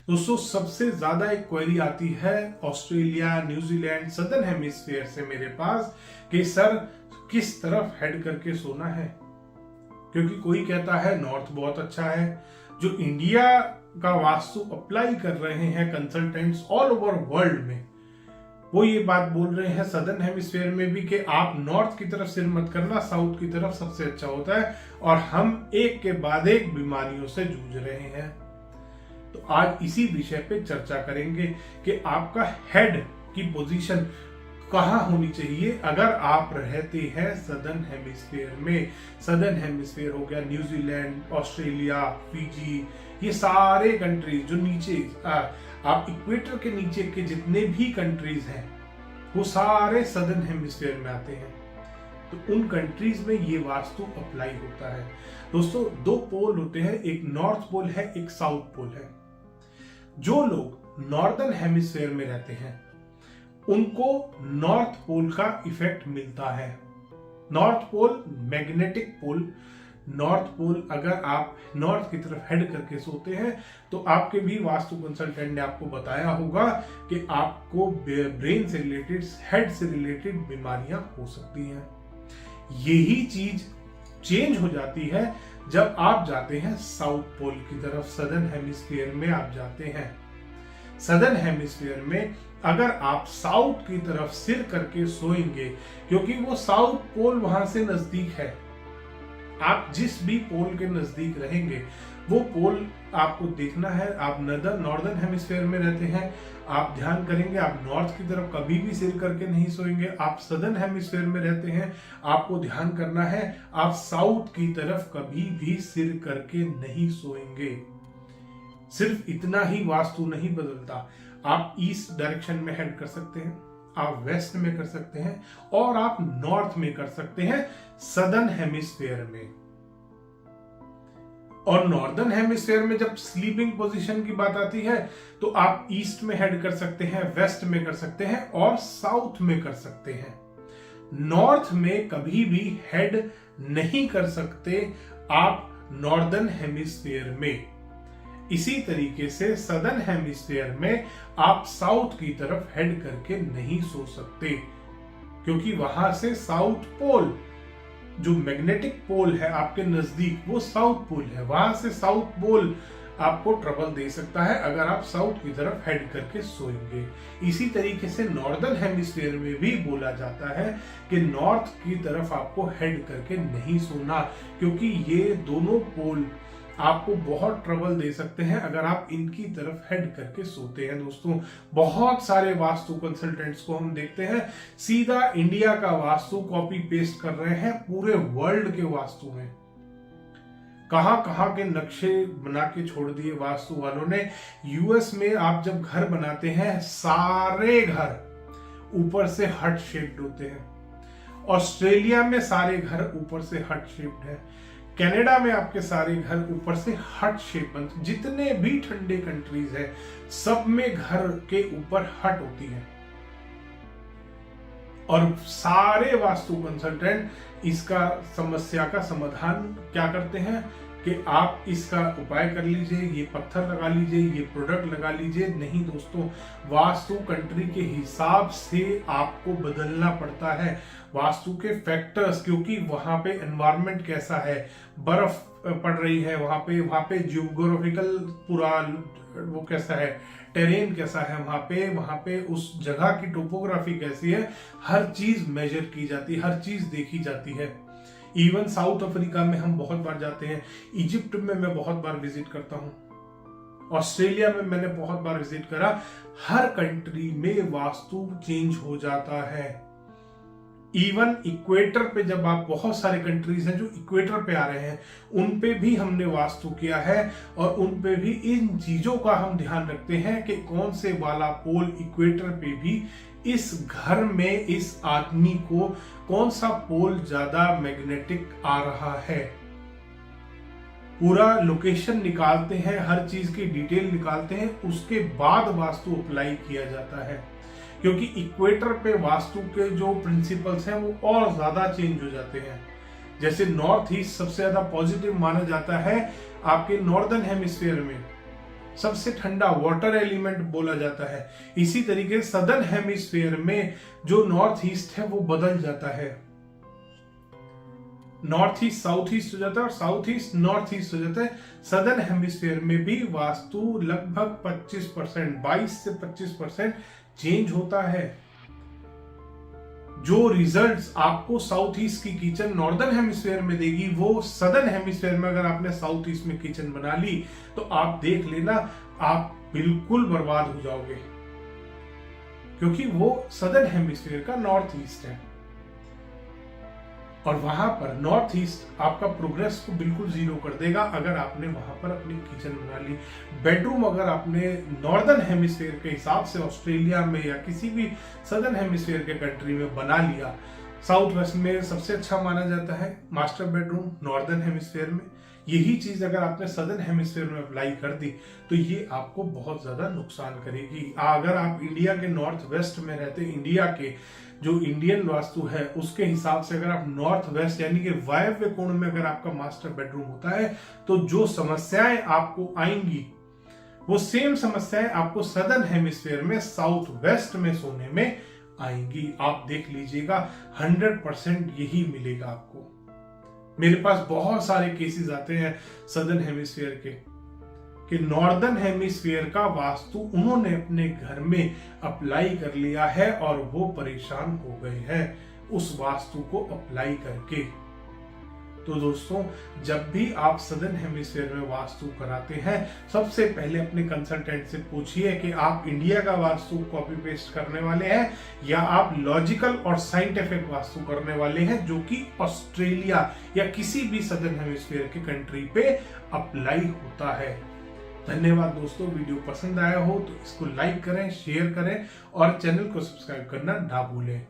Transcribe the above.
दोस्तों सबसे ज्यादा एक क्वेरी आती है ऑस्ट्रेलिया, न्यूजीलैंड, सदर्न हेमिस्फीयर से मेरे पास कि सर किस तरफ हेड करके सोना है। क्योंकि कोई कहता है नॉर्थ बहुत अच्छा है। जो इंडिया का वास्तु अप्लाई कर रहे हैं कंसल्टेंट्स ऑल ओवर वर्ल्ड में, वो ये बात बोल रहे हैं सदर्न हेमिस्फीयर में भी कि आप नॉर्थ की तरफ सिर मत करना, साउथ की तरफ सबसे अच्छा होता है। और हम एक के बाद एक बीमारियों से जूझ रहे हैं। तो आज इसी विषय पे चर्चा करेंगे कि आपका हेड की पोजीशन कहां होनी चाहिए अगर आप रहते हैं सदर्न हेमिस्फीयर में। सदर्न हेमिस्फीयर हो गया न्यूजीलैंड, ऑस्ट्रेलिया, फिजी, ये सारे कंट्रीज जो नीचे आप इक्वेटर के नीचे के जितने भी कंट्रीज हैं वो सारे सदर्न हेमिस्फीयर में आते हैं। तो उन कंट्रीज में ये वास्तु अप्लाई होता है। दोस्तों दो पोल होते हैं, एक नॉर्थ पोल है, एक साउथ पोल है। जो लोग नॉर्दर्न हेमिस्फीयर में रहते हैं उनको नॉर्थ पोल का इफेक्ट मिलता है। North pole magnetic pole, north pole अगर आप नॉर्थ की तरफ हेड करके सोते हैं तो आपके भी वास्तु कंसल्टेंट ने आपको बताया होगा कि आपको ब्रेन से रिलेटेड, हेड से रिलेटेड बीमारियां हो सकती हैं। यही चीज चेंज हो जाती है जब आप जाते हैं साउथ पोल की तरफ, सदर्न हेमिस्फीयर में आप जाते हैं। सदर्न हेमिस्फीयर में अगर आप साउथ की तरफ सिर करके सोएंगे, क्योंकि वो साउथ पोल वहां से नजदीक है, आप जिस भी पोल के नजदीक रहेंगे वो पोल आपको देखना है। आप नॉर्दर्न हेमिस्फीयर में रहते हैं, आप ध्यान करेंगे आप नॉर्थ की तरफ कभी भी सिर करके नहीं सोएंगे। आप सदर्न हेमिस्फीयर में रहते हैं, आपको ध्यान करना है आप साउथ की तरफ कभी भी सिर करके नहीं सोएंगे। सिर्फ इतना ही वास्तु नहीं बदलता, आप ईस्ट डायरेक्शन में हेड कर सकते हैं, आप वेस्ट में कर सकते हैं और आप नॉर्थ में कर सकते हैं सदर्न हेमिस्फीयर में। और नॉर्दर्न हेमिस्फीयर में जब स्लीपिंग पोजीशन की बात आती है तो आप ईस्ट में हेड कर सकते हैं, वेस्ट में कर सकते हैं और साउथ में कर सकते हैं। नॉर्थ में कभी भी हेड नहीं कर सकते आप नॉर्दर्न हेमिस्फीयर में। इसी तरीके से सदर्न हेमिस्फीयर में आप साउथ की तरफ हेड करके नहीं सो सकते, क्योंकि वहां से साउथ पोल, जो मैग्नेटिक पोल है आपके नजदीक, वो साउथ पोल है। वहां से साउथ पोल आपको ट्रबल दे सकता है अगर आप साउथ की तरफ हेड करके सोएंगे। इसी तरीके से नॉर्दर्न हेमिस्फीयर में भी बोला जाता है कि नॉर्थ की तरफ आपको हेड करके नहीं सोना, क्योंकि ये दोनों पोल आपको बहुत ट्रबल दे सकते हैं अगर आप इनकी तरफ हेड करके सोते हैं। दोस्तों बहुत सारे वास्तु कंसल्टेंट्स को हम देखते हैं सीधा इंडिया का वास्तु कॉपी पेस्ट कर रहे हैं पूरे वर्ल्ड के वास्तु में। कहां कहां के नक्शे बना के छोड़ दिए वास्तु वालों ने। यूएस में आप जब घर बनाते हैं सारे घर ऊपर से हट शेप्ड होते हैं। ऑस्ट्रेलिया में सारे घर ऊपर से हट शेप्ड है। कनाडा में आपके सारे घर ऊपर से हट शेप बनते। जितने भी ठंडे कंट्रीज है सब में घर के ऊपर हट होती है। और सारे वास्तु कंसल्टेंट इसका समस्या का समाधान क्या करते हैं कि आप इसका उपाय कर लीजिए, ये पत्थर लगा लीजिए, ये प्रोडक्ट लगा लीजिए। नहीं दोस्तों, वास्तु कंट्री के हिसाब से आपको बदलना पड़ता है। वास्तु के फैक्टर्स, क्योंकि वहां पे एनवायरनमेंट कैसा है, बर्फ पड़ रही है वहां पे जियोग्राफिकल पूरा वो कैसा है, टेरेन कैसा है वहां पे उस जगह की टोपोग्राफी कैसी है, हर चीज मेजर की जाती है, हर चीज देखी जाती है। इवन साउथ अफ्रीका में हम बहुत बार जाते हैं, इजिप्ट में मैं बहुत बार विजिट करता हूं, ऑस्ट्रेलिया में मैंने बहुत बार विजिट करा। हर कंट्री में वास्तु चेंज हो जाता है। इवन इक्वेटर पे जब आप, बहुत सारे कंट्रीज हैं जो इक्वेटर पे आ रहे हैं, उन पे भी हमने वास्तु किया है और उन पे भी इन चीजों का हम ध्यान रखते हैं कि कौन से वाला पोल इक्वेटर पे भी इस घर में इस आदमी को कौन सा पोल ज्यादा मैग्नेटिक आ रहा है। पूरा लोकेशन निकालते हैं, हर चीज की डिटेल निकालते हैं, उसके बाद वास्तु अप्लाई किया जाता है। क्योंकि इक्वेटर पे वास्तु के जो प्रिंसिपल्स हैं वो और ज्यादा चेंज हो जाते हैं। जैसे नॉर्थ ईस्ट सबसे ज्यादा पॉजिटिव माना जाता है आपके नॉर्दर्न हेमिस्फीयर में, सबसे ठंडा वाटर एलिमेंट बोला जाता है। इसी तरीके सदर्न हेमिस्फीयर में जो नॉर्थ ईस्ट है वो बदल जाता है, नॉर्थ ईस्ट साउथ ईस्ट हो जाता है और साउथ ईस्ट नॉर्थ ईस्ट हो जाता है। सदर्न हेमिस्फीयर में भी वास्तु लगभग 25%, 22 से 25% चेंज होता है। जो रिजल्ट्स आपको साउथ ईस्ट की किचन नॉर्दर्न हेमिस्फीयर में देगी, वो सदर्न हेमिस्फीयर में अगर आपने साउथ ईस्ट में किचन बना ली तो आप देख लेना, आप बिल्कुल बर्बाद हो जाओगे, क्योंकि वो सदर्न हेमिस्फीयर का नॉर्थ ईस्ट है और वहां पर नॉर्थ ईस्ट आपका प्रोग्रेस को बिल्कुल जीरो कर देगा अगर आपने वहां पर अपनी किचन बना ली। बेडरूम अगर आपने नॉर्दर्न हेमिस्फीयर के हिसाब से ऑस्ट्रेलिया में या किसी भी सदर्न हेमिस्फीयर के कंट्री में बना लिया, साउथ वेस्ट में सबसे अच्छा माना जाता है मास्टर बेडरूम नॉर्दर्न हेमिस्फीयर में। यही चीज अगर आपने सदर्न हेमिस्फीयर में अप्लाई कर दी तो ये आपको बहुत ज्यादा नुकसान करेगी। अगर आप इंडिया के नॉर्थ वेस्ट में रहते, इंडिया के जो इंडियन वास्तु है उसके हिसाब से अगर आप नॉर्थ वेस्ट यानी कि वायव्य कोण में अगर आपका मास्टर बेडरूम होता है तो जो समस्याएं आपको आएंगी वो सेम समस्याएं आपको सदर्न हेमिस्फीयर में साउथ वेस्ट में सोने में आएंगी। आप देख लीजिएगा 100% यही मिलेगा आपको। मेरे पास बहुत सारे केसेस आते हैं सदर्न हेमिस्फीयर के कि नॉर्दर्न हेमिस्फीयर का वास्तु उन्होंने अपने घर में अप्लाई कर लिया है और वो परेशान हो गए हैं उस वास्तु को अप्लाई करके। तो दोस्तों, जब भी आप सदर्न हेमिस्फीयर में वास्तु कराते हैं, सबसे पहले अपने कंसल्टेंट से पूछिए कि आप इंडिया का वास्तु कॉपी पेस्ट करने वाले हैं या आप लॉजिकल और साइंटिफिक वास्तु करने वाले हैं जो कि ऑस्ट्रेलिया या किसी भी सदर्न हेमिस्फीयर के कंट्री पे अप्लाई होता है। धन्यवाद दोस्तों, वीडियो पसंद आया हो तो इसको लाइक करें, शेयर करें और चैनल को सब्सक्राइब करना ना भूलें।